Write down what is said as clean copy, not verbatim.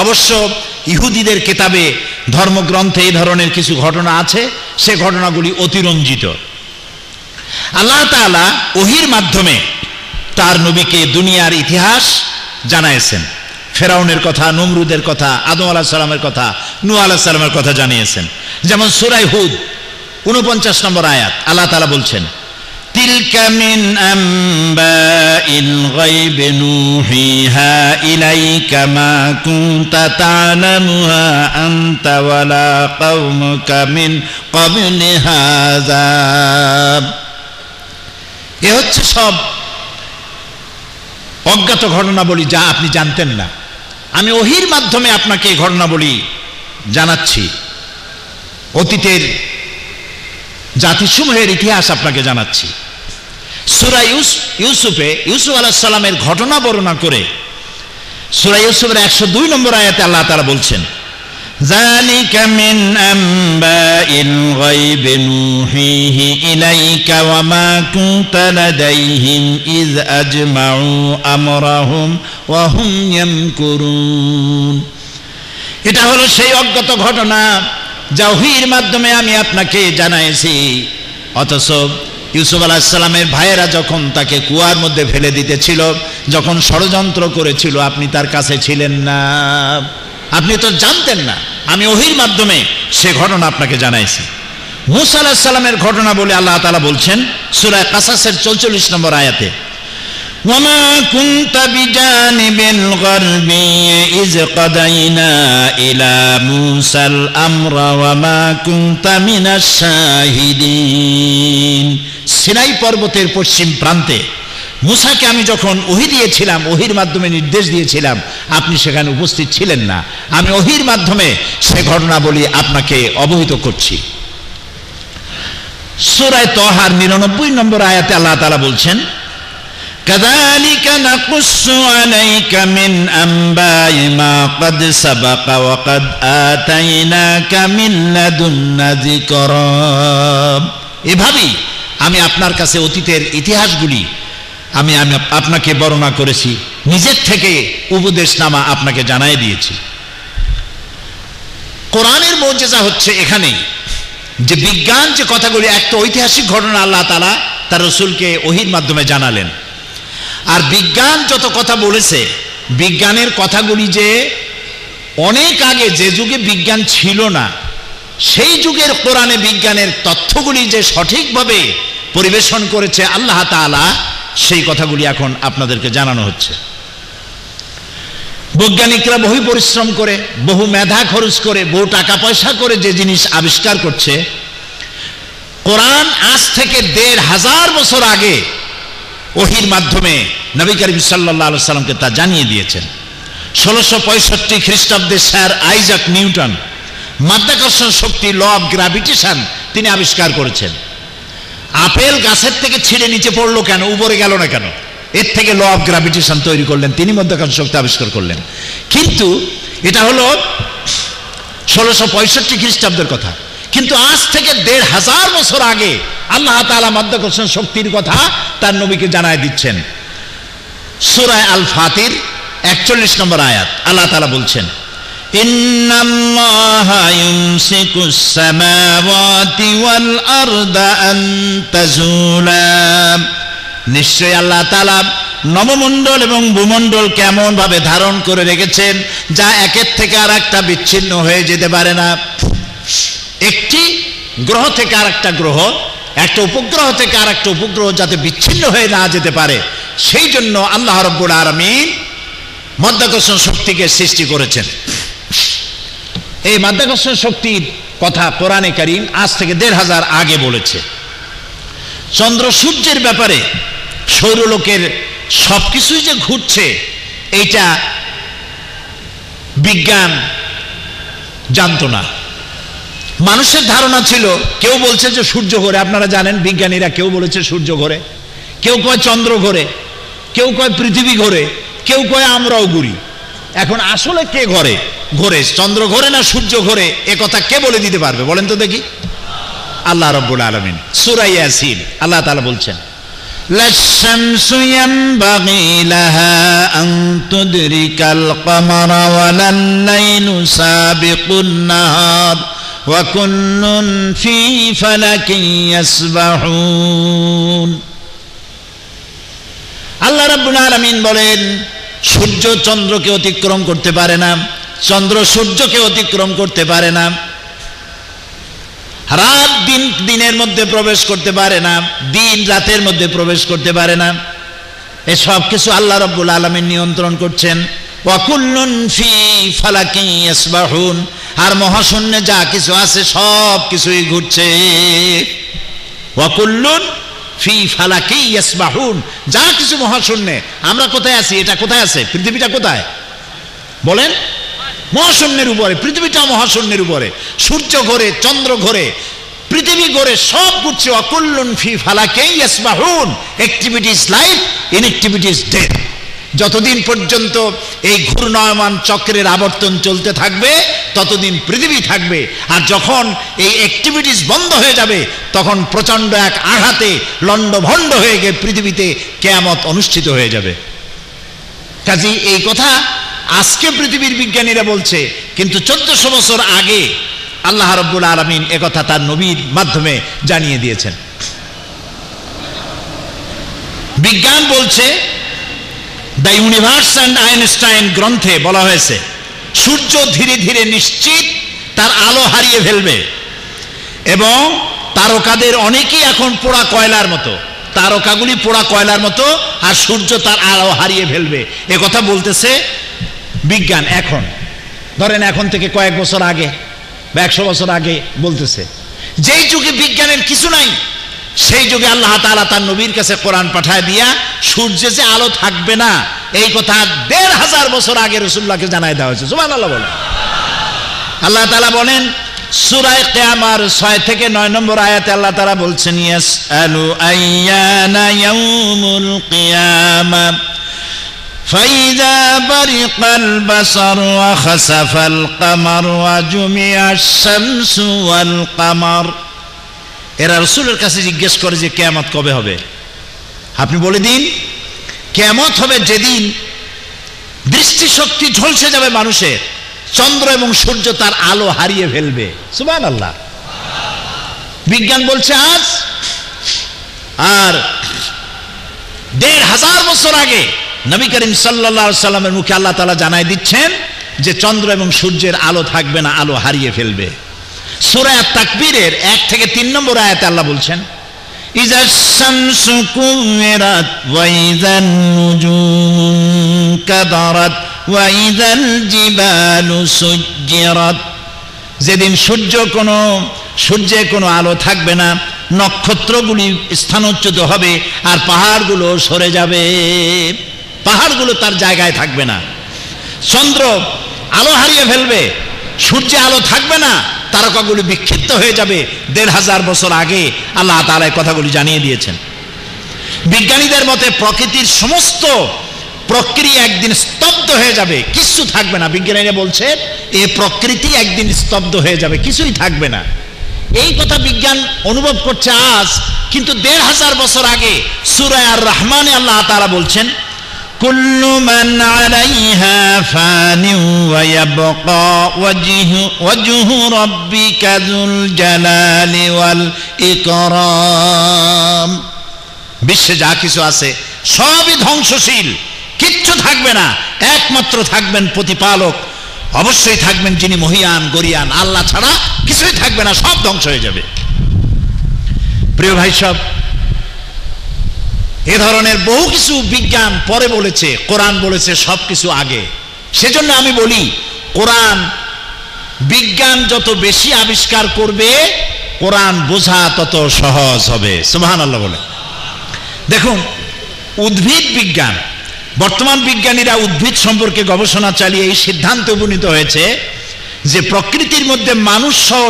অবশ্য ইহুদিদের কিতাবে ধর্মগ্রন্থে এই ধরনের কিছু ঘটনা আছে, সে ঘটনাগুলি অতিরঞ্জিত। আল্লাহ তাআলা ওহীর মাধ্যমে তার নবীকে দুনিয়ার ইতিহাস জানাইছেন। ফেরাউনের কথা, নমরুদের কথা, আদম আলাইহিস সালামের কথা, নূহ আলাইহিস সালামের কথা জানিয়েছেন। যেমন সূরা হুদ 49 নম্বর আয়াত আল্লাহ তাআলা বলছেন, তিলকা মিন আম্বাইল গায়বি নূহিহা ইলাইকা মা কুনতা তা'লামুহা আনতা ওয়ালা কওমুকা মিন ক্বাবলি হাযা। এ হচ্ছে সব অজ্ঞাত ঘটনাবলী যা আপনি জানতেন না। আমি ওহীর মাধ্যমে আপনাকে এই ঘটনাবলী জানাচ্ছি, অতীতের জাতিসমূহের ইতিহাস আপনাকে জানাচ্ছি। সূরা ইউসুফে ইউসুফ আলাইহিস সালামের ঘটনা বর্ণনা করে সূরা ইউসুফের 102 নম্বর আয়াতে আল্লাহ তাআলা বলছেন, যালিকা মিন আম্বাইল গায়বি নূহিহি ইলাইকা ওয়া মা কুনতা লাদাইহিম ইয আজমাউ আমরাহুম ওয়া হুম ইয়ামকুরুন। এটা হলো সেই অজ্ঞাত ঘটনা যা ওহীর মাধ্যমে আমি আপনাকে জানাইছি, অথচ ইউসুফ আলাইহিস সালামের ভাইয়েরা যখন তাকে কুয়ার মধ্যে ফেলে দিতেছিল, যখন ষড়যন্ত্র করেছিল, আপনি তার কাছে ছিলেন না, আপনি তো জানতেন না। আমি ওহীর মাধ্যমে সে ঘটনা আপনাকে জানাইছি। মূসা আলাইহিস সালামের ঘটনা বলে আল্লাহ তাআলা বলছেন সূরা কাসাসের 44 নম্বর আয়াতে, ওয়ামা কুনতা বিজানিবিল গারবি ইয কাদাইনা ইলা মূসাল আমরা ওয়ামা কুনতা মিনাশ শাহিদিন। সিনাই পর্বতের পশ্চিম প্রান্তে মূসাকে আমি যখন ওহী দিয়েছিলাম, ওহীর মাধ্যমে নির্দেশ দিয়েছিলাম, আপনি সেখানে উপস্থিত ছিলেন না। আমি ওহীর মাধ্যমে সে ঘটনা বলি আপনাকে অবহিত করছি। সূরা তাহার 99 নম্বর আয়াতে আল্লাহ তাআলা বলছেন, কাযালিকা নাকুসসু আলাইকা মিন আম্বাই মা ক্বাদ সাবাকা ওয়া ক্বাদ আতাইনাকা মিন লাদুন্না যিকরা। এভাবেই আমি আপনার কাছে অতীতের ইতিহাসগুলি আমি আপনাকে বর্ণনা করেছি, নিজের থেকে উপদেশনামা আপনাকে জানাই দিয়েছি। কোরআনের মুজিজা হচ্ছে এখানেই যে বিজ্ঞান যে কথাগুলি, একটা ঐতিহাসিক ঘটনা আল্লাহ তাআলা তার রাসূলকে ওহীর মাধ্যমে জানালেন। আর বিজ্ঞান যত কথা বলেছে, বিজ্ঞানের কথাগুলি যে অনেক আগে, যে যুগে বিজ্ঞান ছিল না, সেই যুগের কোরআনে বিজ্ঞানের তথ্যগুলি যে সঠিকভাবে পরিবেশন করেছে আল্লাহ তাআলা, সেই কথাগুলি এখন আপনাদেরকে জানানো হচ্ছে। বৈজ্ঞানিকরা বহু পরিশ্রম করে, বহু মেধা খরচ করে, বহু টাকা পয়সা করে যে জিনিস আবিষ্কার করছে, কোরআন আজ থেকে ১৫০০ বছর আগে ওহীর মাধ্যমে নবী করিম সাল্লাল্লাহু আলাইহি সাল্লামকে তা জানিয়ে দিয়েছেন। ১৬৬৫ খ্রিস্টাব্দে স্যার আইজাক নিউটন মাধ্যাকর্ষণ শক্তি, ল অফ গ্র্যাভিটেশন তিনি আবিষ্কার করেছেন। আপেল গাছের থেকে ছিঁড়ে নিচে পড়লো কেন, উপরে গেল না কেন? এর থেকে ল অফ গ্র্যাভিটেশন তৈরি করলেন, তিনি মাধ্যাকর্ষণ শক্তি আবিষ্কার করলেন। কিন্তু এটা হলো ১৬৬৫ খ্রিস্টাব্দের কথা, কিন্তু আজ থেকে ১৫০০ বছর আগে আল্লাহ তাআলা মাধ্যাকর্ষণ শক্তির কথা তার নবীকে জানায় দিচ্ছেন। সূরা আল ফাতির ৪১ নম্বর আয়াত আল্লাহ তাআলা বলছেন, ইন্নাল্লাহা ইউমসিকুস সামাওয়াতি ওয়াল আরদা আন তাজুলা। নিশ্চয়ই আল্লাহ তাআলা নবমণ্ডল এবং ভূমণ্ডল কেমন ভাবে ধারণ করে রেখেছেন, যা একের থেকে আর একটা বিচ্ছিন্ন হয়ে যেতে পারে না। একটি গ্রহ থেকে আর একটা গ্রহ, একটা উপগ্রহ থেকে আর একটা উপগ্রহ যাতে বিচ্ছিন্ন হয়ে না যেতে পারে, সেই জন্য আল্লাহ রাব্বুল আলামিন মাধ্যাকর্ষণ শক্তিকে সৃষ্টি করেছেন। এই মাধ্যাকর্ষণ শক্তির কথা কোরআনে কারীম আজ থেকে ১৫০০ আগে বলেছে। চন্দ্র সূর্যের ব্যাপারে, সৌরলোকের সবকিছুই যে ঘুরছে, এইটা বিজ্ঞান জানতো না। মানুষের ধারণা ছিল, কেউ বলছে যে সূর্য ঘোরে, আপনারা জানেন বিজ্ঞানীরা, কেউ বলেছে সূর্য ঘোরে, কেউ কয় চন্দ্র ঘোরে, কেউ কয় পৃথিবী ঘোরে, কেউ কয় আমরাও ঘুরি। এখন আসলে কে ঘোরে, চন্দ্র ঘোরে না সূর্য ঘোরে, এ কথা কে বলে দিতে পারবে বলেন তো দেখি? আল্লাহ রাব্বুল আলামিন। সূরা ইয়াসিন আল্লাহ তাআলা বলছেন, লাশ-শামসু ইয়ানবাগি লাহা আন তুদরিকাল কমারা ওয়ালাল-লাইলু সাবিকুন নাহার ওয়া কুল্লুন ফি ফালাকিন ইয়াসবাহুন। আল্লাহ রাব্বুল আলামিন বলেন, সূর্য চন্দ্রকে অতিক্রম করতে পারে না, চন্দ্র সূর্যকে অতিক্রম করতে পারে না, রাত দিনের মধ্যে প্রবেশ করতে পারে না, দিন রাতের মধ্যে প্রবেশ করতে পারে না। এসব কিছু আল্লাহ রাব্বুল আলামিন নিয়ন্ত্রণ করছেন। ওয়া কুল্লুন ফি ফালাকিন ইয়াসবাহুন, আর মহাশূন্যে যা কিছু আছে সব কিছুই ঘুরছে। ওয়া কুল্লুন ফি ফালাকিন ইয়াসবাহুন, যা কিছু মহাশূন্যে। আমরা কোথায় আছি? এটা কোথায় আছে? পৃথিবীটা কোথায় বলেন? মহাশূন্যের উপরে। পৃথিবীটা মহাশূন্যের উপরে। সূর্য ঘোরে, চন্দ্র ঘোরে, পৃথিবী ঘোরে, সব ঘুরছে। ওয়া কুল্লুন ফি ফালাকিন ইয়াসবাহুন। Activity is life, inactivity is death. যতদিন পর্যন্ত এই ঘূর্ণায়মান চক্রের আবর্তন চলতে থাকবে ততদিন পৃথিবী থাকবে। আর যখন এই অ্যাক্টিভিটিস বন্ধ হয়ে যাবে তখন প্রচণ্ড এক আঘাতে লণ্ডভণ্ড হয়ে গিয়ে পৃথিবীতে কিয়ামত অনুষ্ঠিত হয়ে যাবে। কাজেই এই কথা আজকে পৃথিবীর বিজ্ঞানীরা বলছে, কিন্তু 1400 বছর আগে আল্লাহ রাব্বুল আলামিন একথা তার নবীর মাধ্যমে জানিয়ে দিয়েছেন। বিজ্ঞান বলছে, দ্য ইউনিভার্স অ্যান্ড আইনস্টাইন গ্রন্থে বলা হয়েছে, সূর্য ধীরে ধীরে নিশ্চিত তার আলো হারিয়ে ফেলবে এবং তারকাদের অনেকেই এখন পোড়া কয়লার মতো, তারকাগুলি পোড়া কয়লার মতো, আর সূর্য তার আলো হারিয়ে ফেলবে। এ কথা বলতেছে বিজ্ঞান। এখন ধরেন এখন থেকে কয়েক বছর আগে বা 100 বছর আগে বলতেছে। যেই যুগে বিজ্ঞানের কিছু নাই সেই যুগে আল্লাহ তাআলা তার নবীর কাছে কোরআন পাঠায় দিয়া সূর্যে যে আলো থাকবে না এই কথা 1500 বছর আগে রাসূলুল্লাহকে জানায় দেওয়া হয়েছে। সুবহানাল্লাহ বলেন। আল্লাহ তাআলা বলেন সূরা কিয়ামার 6 থেকে 9 নম্বর আয়াতে আল্লাহ তাআলা বলছেন, ইয়াসআলু আইয়ানা ইয়াউমুল কিয়ামা ফাইযা বারিকাল বাসার ওয়া খাসাফাল কামার ওয়া জুমিআশ শামসু ওয়াল কামার। এরা রাসূলের কাছে জিজ্ঞেস করে যে কিয়ামত কবে হবে? আপনি বলে দিন, কিয়ামত হবে যেদিন দৃষ্টিশক্তি ঝলসে যাবে মানুষের, চন্দ্র এবং সূর্য তার আলো হারিয়ে ফেলবে। সুবহানাল্লাহ। বিজ্ঞান বলছে আজ, আর 1500 বছর আগে নবী করিম সাল্লাল্লাহু আলাইহি সাল্লামের মুখে আল্লাহ তাআলা জানাই দিচ্ছেন যে চন্দ্র এবং সূর্যের আলো থাকবে না, আলো হারিয়ে ফেলবে। সূরা আত-তাকবীরের 1 থেকে 3 নম্বর আয়াতে আল্লাহ বলছেন, ইজাশ শামসু কুওয়ারাত ওয়া ইযান নুজুম কাদারাত ওয়া ইযাল জিবালু সুজ্জিরাত। যেদিন সূর্যে কোনো আলো থাকবে না, নক্ষত্রগুলি স্থানচ্যুত হবে আর পাহাড়গুলো সরে যাবে, পাহাড়গুলো তার জায়গায় থাকবে না। চন্দ্র আলো হারিয়ে ফেলবে, সূর্যে আলো থাকবে না, তারকাগুলি বিক্ষিপ্ত হয়ে যাবে। 1500 বছর আগে আল্লাহ তাআলা এই কথাগুলি জানিয়ে দিয়েছেন। বিজ্ঞানীদের মতে প্রকৃতির সমস্ত প্রক্রিয়া একদিন স্তব্ধ হয়ে যাবে, কিছু থাকবে না। বিজ্ঞানীরা বলছে এই প্রকৃতি একদিন স্তব্ধ হয়ে যাবে, কিছুই থাকবে না। এই কথা বিজ্ঞান অনুভব করছে আজ, কিন্তু 1500 বছর আগে সূরা আর-রহমানে আল্লাহ তাআলা বলছেন, কুল্লু মান আলাইহা ফানি ওয়া ইয়াবকা ওয়াজহু রাব্বিকা যুল জালালি ওয়াল ইকরাম। বিশ্বে যা কিছু আছে সবই ধ্বংসশীল, কিচ্ছু থাকবে না, একমাত্র থাকবেন প্রতিপালক, অবশ্যই থাকবেন যিনি মহিয়ান গরিয়ান, আল্লাহ ছাড়া কিছুই থাকবে না, সব ধ্বংস হয়ে যাবে। প্রিয় ভাই সব, এ ধরনের বহু কিছু বিজ্ঞান পরে বলেছে, কোরআন বলেছে সবকিছু আগে। সেজন্য আমি বলি, কোরআন বিজ্ঞান যত বেশি আবিষ্কার করবে কোরআন বোঝা তত সহজ হবে। সুবহানাল্লাহ বলে। দেখুন, উদ্ভিদ বিজ্ঞান, বর্তমান বিজ্ঞানীরা উদ্ভিদ সম্পর্কে গবেষণা চালিয়ে এই সিদ্ধান্তে উপনীত হয়েছে যে প্রকৃতির মধ্যে মানুষ সহ